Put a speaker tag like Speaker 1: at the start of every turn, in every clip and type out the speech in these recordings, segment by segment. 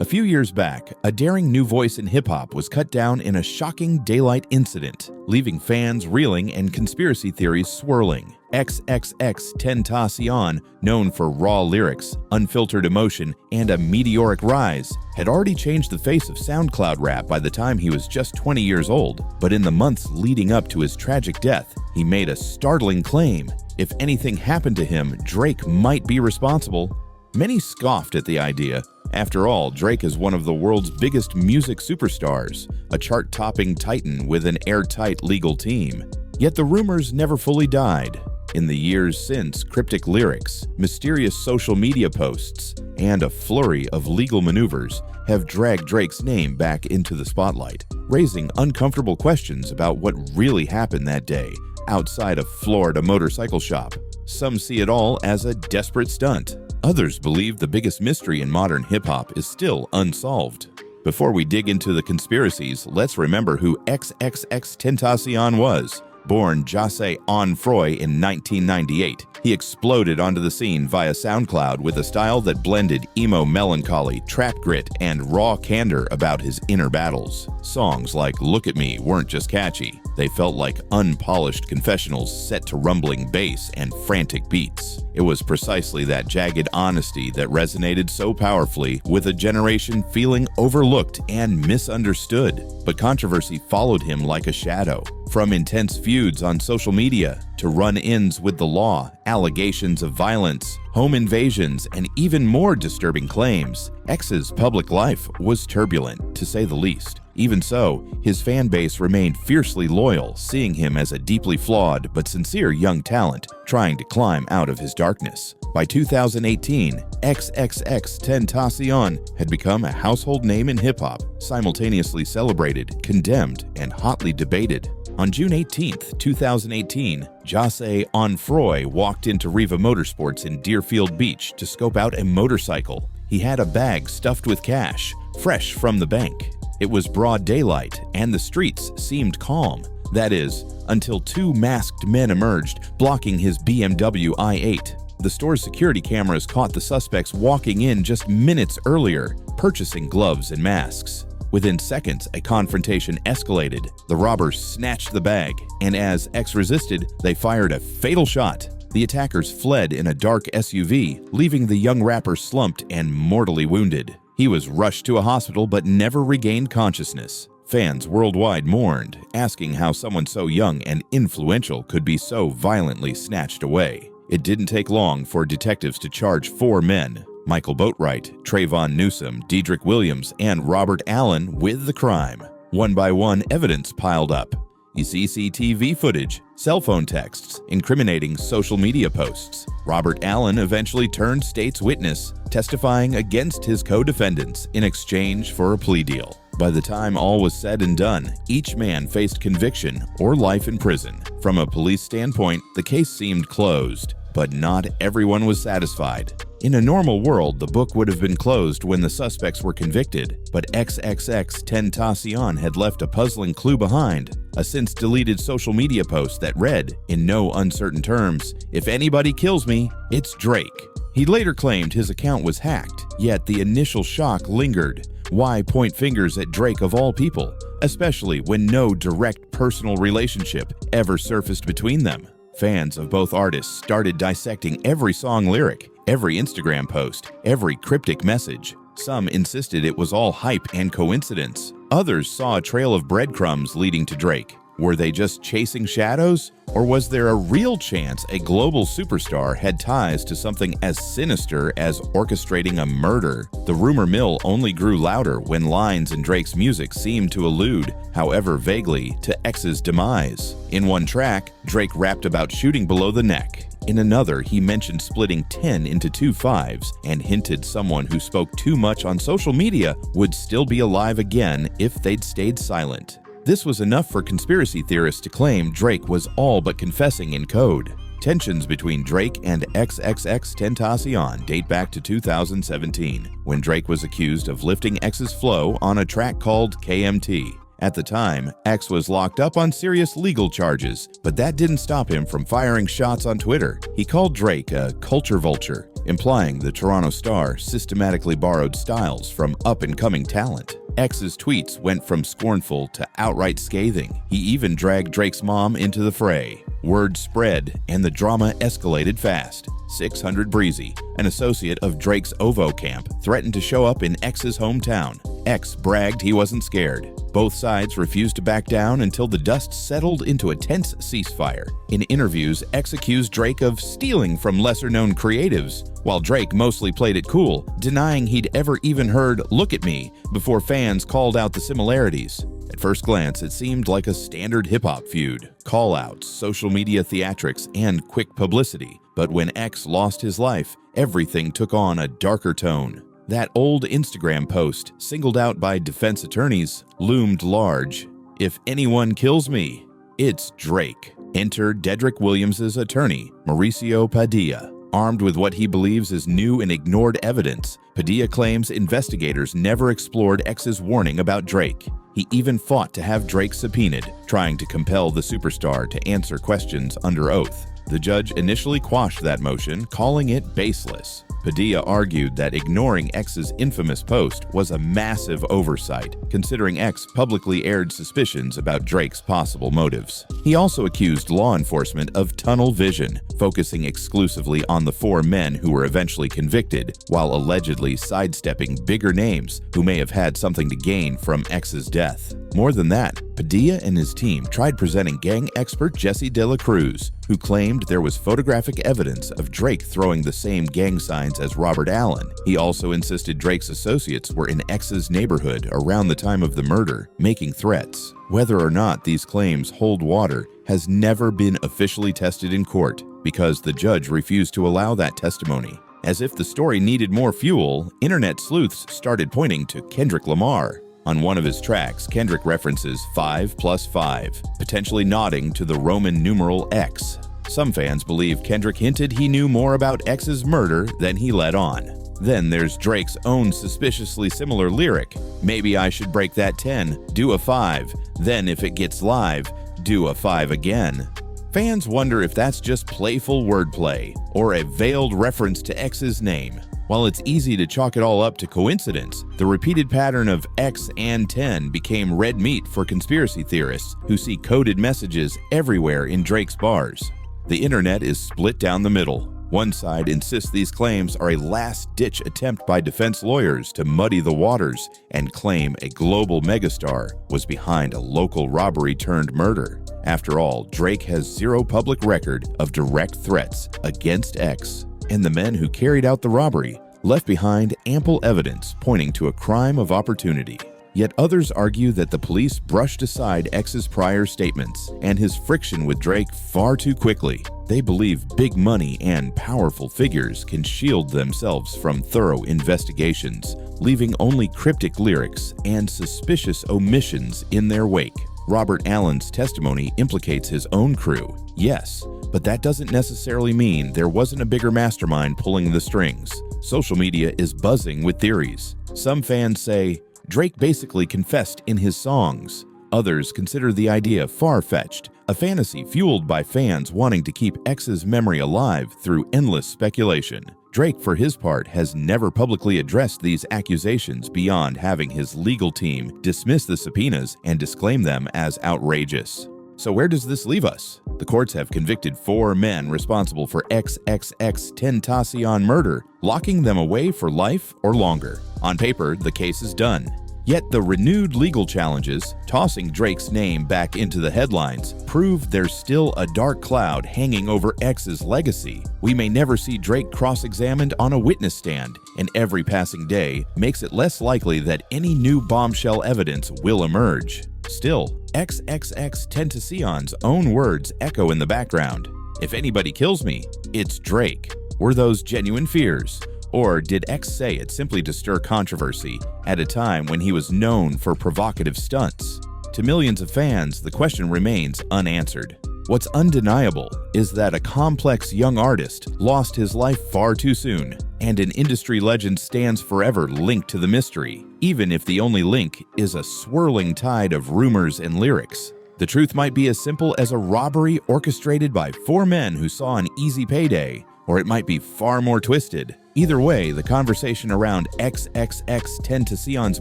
Speaker 1: A few years back, a daring new voice in hip-hop was cut down in a shocking daylight incident, leaving fans reeling and conspiracy theories swirling. XXXTentacion, known for raw lyrics, unfiltered emotion, and a meteoric rise, had already changed the face of SoundCloud rap by the time he was just 20 years old. But in the months leading up to his tragic death, he made a startling claim. If anything happened to him, Drake might be responsible. Many scoffed at the idea. After all, Drake is one of the world's biggest music superstars, a chart-topping titan with an airtight legal team. Yet the rumors never fully died. In the years since, cryptic lyrics, mysterious social media posts, and a flurry of legal maneuvers have dragged Drake's name back into the spotlight, raising uncomfortable questions about what really happened that day outside a Florida motorcycle shop. Some see it all as a desperate stunt. Others believe the biggest mystery in modern hip-hop is still unsolved. Before we dig into the conspiracies, let's remember who XXXTentacion was. Born Jahseh Onfroy in 1998, he exploded onto the scene via SoundCloud with a style that blended emo melancholy, trap grit, and raw candor about his inner battles. Songs like Look at Me weren't just catchy, they felt like unpolished confessionals set to rumbling bass and frantic beats. It was precisely that jagged honesty that resonated so powerfully with a generation feeling overlooked and misunderstood. But controversy followed him like a shadow. From intense feuds on social media to run-ins with the law, allegations of violence, home invasions, and even more disturbing claims, X's public life was turbulent, to say the least. Even so, his fan base remained fiercely loyal, seeing him as a deeply flawed but sincere young talent trying to climb out of his darkness. By 2018, XXXTentacion had become a household name in hip-hop, simultaneously celebrated, condemned, and hotly debated. On June 18, 2018, Jahseh Onfroy walked into Riva Motorsports in Deerfield Beach to scope out a motorcycle. He had a bag stuffed with cash, fresh from the bank. It was broad daylight, and the streets seemed calm. That is, until two masked men emerged, blocking his BMW i8. The store's security cameras caught the suspects walking in just minutes earlier, purchasing gloves and masks. Within seconds, a confrontation escalated. The robbers snatched the bag, and as X resisted, they fired a fatal shot. The attackers fled in a dark SUV, leaving the young rapper slumped and mortally wounded. He was rushed to a hospital but never regained consciousness. Fans worldwide mourned, asking how someone so young and influential could be so violently snatched away. It didn't take long for detectives to charge 4 men, Michael Boatwright, Trayvon Newsom, Dedrick Williams, and Robert Allen, with the crime. One by one, evidence piled up. CCTV footage, cell phone texts, incriminating social media posts. Robert Allen eventually turned state's witness, testifying against his co-defendants in exchange for a plea deal. By the time all was said and done, each man faced conviction or life in prison. From a police standpoint, the case seemed closed, but not everyone was satisfied. In a normal world, the book would have been closed when the suspects were convicted, but XXXTentacion had left a puzzling clue behind, a since-deleted social media post that read, in no uncertain terms, "If anybody kills me, it's Drake." He later claimed his account was hacked, yet the initial shock lingered. Why point fingers at Drake of all people, especially when no direct personal relationship ever surfaced between them? Fans of both artists started dissecting every song lyric, every Instagram post, every cryptic message. Some insisted it was all hype and coincidence. Others saw a trail of breadcrumbs leading to Drake. Were they just chasing shadows? Or was there a real chance a global superstar had ties to something as sinister as orchestrating a murder? The rumor mill only grew louder when lines in Drake's music seemed to allude, however vaguely, to X's demise. In one track, Drake rapped about shooting below the neck. In another, he mentioned splitting 10 into 2 5s and hinted someone who spoke too much on social media would still be alive again if they'd stayed silent. This was enough for conspiracy theorists to claim Drake was all but confessing in code. Tensions between Drake and XXXTentacion date back to 2017, when Drake was accused of lifting X's flow on a track called KMT. At the time, X was locked up on serious legal charges, but that didn't stop him from firing shots on Twitter. He called Drake a culture vulture, implying the Toronto Star systematically borrowed styles from up-and-coming talent. X's tweets went from scornful to outright scathing. He even dragged Drake's mom into the fray. Word spread, and the drama escalated fast. 600 Breezy, an associate of Drake's OVO camp, threatened to show up in X's hometown. X bragged he wasn't scared. Both sides refused to back down until the dust settled into a tense ceasefire. In interviews, X accused Drake of stealing from lesser-known creatives, while Drake mostly played it cool, denying he'd ever even heard "Look at Me" before fans called out the similarities. At first glance, it seemed like a standard hip-hop feud. Call-outs, social media theatrics, and quick publicity. But when X lost his life, everything took on a darker tone. That old Instagram post, singled out by defense attorneys, loomed large. "If anyone kills me, it's Drake." Enter Dedrick Williams' attorney, Mauricio Padilla. Armed with what he believes is new and ignored evidence, Padilla claims investigators never explored X's warning about Drake. He even fought to have Drake subpoenaed, trying to compel the superstar to answer questions under oath. The judge initially quashed that motion, calling it baseless. Padilla argued that ignoring X's infamous post was a massive oversight, considering X publicly aired suspicions about Drake's possible motives. He also accused law enforcement of tunnel vision, focusing exclusively on the 4 men who were eventually convicted, while allegedly sidestepping bigger names who may have had something to gain from X's death. More than that, Padilla and his team tried presenting gang expert Jesse De La Cruz, who claimed there was photographic evidence of Drake throwing the same gang signs as Robert Allen. He also insisted Drake's associates were in X's neighborhood around the time of the murder, making threats. Whether or not these claims hold water has never been officially tested in court, because the judge refused to allow that testimony. As if the story needed more fuel, internet sleuths started pointing to Kendrick Lamar. On one of his tracks, Kendrick references 5 + 5, potentially nodding to the Roman numeral X. Some fans believe Kendrick hinted he knew more about X's murder than he let on. Then there's Drake's own suspiciously similar lyric, "Maybe I should break that 10, do a 5, then if it gets live, do a 5 again." Fans wonder if that's just playful wordplay or a veiled reference to X's name. While it's easy to chalk it all up to coincidence, the repeated pattern of X and 10 became red meat for conspiracy theorists who see coded messages everywhere in Drake's bars. The internet is split down the middle. One side insists these claims are a last-ditch attempt by defense lawyers to muddy the waters and claim a global megastar was behind a local robbery turned murder. After all, Drake has zero public record of direct threats against X, and the men who carried out the robbery left behind ample evidence pointing to a crime of opportunity. Yet others argue that the police brushed aside X's prior statements and his friction with Drake far too quickly. They believe big money and powerful figures can shield themselves from thorough investigations, leaving only cryptic lyrics and suspicious omissions in their wake. Robert Allen's testimony implicates his own crew, yes, but that doesn't necessarily mean there wasn't a bigger mastermind pulling the strings. Social media is buzzing with theories. Some fans say, Drake basically confessed in his songs. Others consider the idea far-fetched, a fantasy fueled by fans wanting to keep X's memory alive through endless speculation. Drake, for his part, has never publicly addressed these accusations beyond having his legal team dismiss the subpoenas and disclaim them as outrageous. So where does this leave us? The courts have convicted 4 men responsible for XXXTentacion murder, locking them away for life or longer. On paper, the case is done. Yet the renewed legal challenges, tossing Drake's name back into the headlines, prove there's still a dark cloud hanging over X's legacy. We may never see Drake cross-examined on a witness stand, and every passing day makes it less likely that any new bombshell evidence will emerge. Still, XXXTentacion's own words echo in the background. If anybody kills me, it's Drake. Were those genuine fears? Or did X say it simply to stir controversy at a time when he was known for provocative stunts? To millions of fans, the question remains unanswered. What's undeniable is that a complex young artist lost his life far too soon, and an industry legend stands forever linked to the mystery, even if the only link is a swirling tide of rumors and lyrics. The truth might be as simple as a robbery orchestrated by 4 men who saw an easy payday, or it might be far more twisted. Either way, the conversation around XXXTentacion's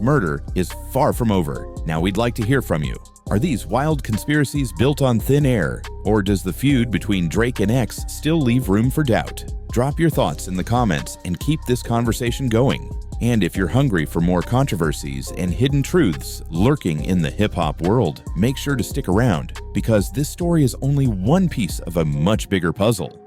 Speaker 1: murder is far from over. Now we'd like to hear from you. Are these wild conspiracies built on thin air, or does the feud between Drake and X still leave room for doubt? Drop your thoughts in the comments and keep this conversation going. And if you're hungry for more controversies and hidden truths lurking in the hip-hop world, make sure to stick around, because this story is only one piece of a much bigger puzzle.